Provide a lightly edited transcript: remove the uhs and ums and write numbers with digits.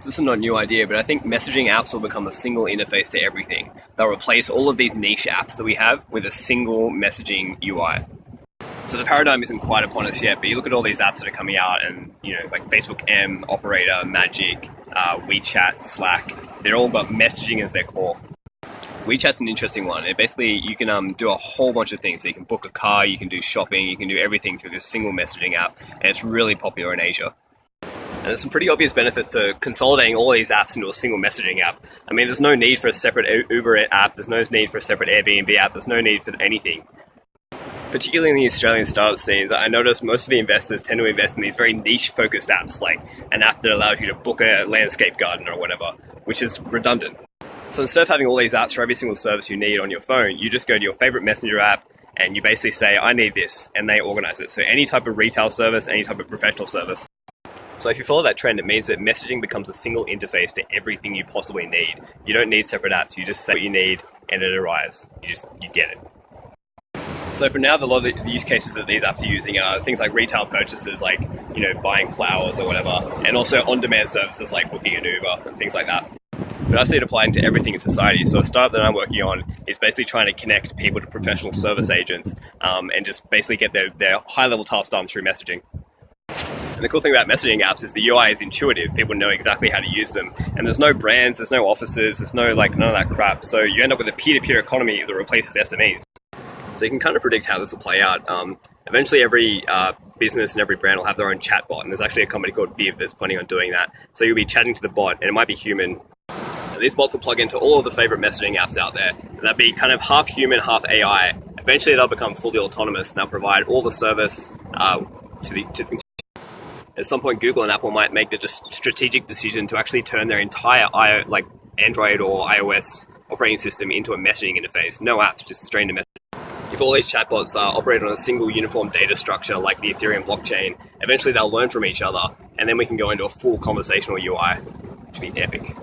So this is not a new idea, but I think messaging apps will become a single interface to everything. They'll replace all of these niche apps that we have with a single messaging UI. So the paradigm isn't quite upon us yet, but you look at all these apps that are coming out and, like Facebook M, Operator, Magic, WeChat, Slack, they're all got messaging as their core. WeChat's an interesting one. Basically, you can do a whole bunch of things. So you can book a car, you can do shopping, you can do everything through this single messaging app, and it's really popular in Asia. And there's some pretty obvious benefits to consolidating all of these apps into a single messaging app. I mean, there's no need for a separate Uber app, there's no need for a separate Airbnb app, there's no need for anything. Particularly in the Australian startup scenes, I notice most of the investors tend to invest in these very niche-focused apps, like an app that allows you to book a landscape garden or whatever, which is redundant. So instead of having all these apps for every single service you need on your phone, you just go to your favorite messenger app and you basically say, I need this, and they organize it. So any type of retail service, any type of professional service. So if you follow that trend, it means that messaging becomes a single interface to everything you possibly need. You don't need separate apps. You just say what you need and it arrives. You get it. So for now, a lot of the use cases that these apps are using are things like retail purchases, like, buying flowers or whatever, and also on-demand services like booking an Uber and things like that. But I see it applying to everything in society. So a startup that I'm working on is basically trying to connect people to professional service agents and just basically get their high-level tasks done through messaging. And the cool thing about messaging apps is the UI is intuitive. People know exactly how to use them. And there's no brands, there's no offices, there's none of that crap. So you end up with a peer-to-peer economy that replaces SMEs. So you can kind of predict how this will play out. Eventually every business and every brand will have their own chatbot. And there's actually a company called Viv that's planning on doing that. So you'll be chatting to the bot and it might be human. And these bots will plug into all of the favorite messaging apps out there. And they'll be kind of half human, half AI. Eventually they'll become fully autonomous and they'll provide all the service to the consumer. At some point, Google and Apple might make the strategic decision to actually turn their entire Android or iOS operating system into a messaging interface. No apps, just straight into messaging. If all these chatbots operate on a single uniform data structure like the Ethereum blockchain, eventually they'll learn from each other, and then we can go into a full conversational UI, which would be epic.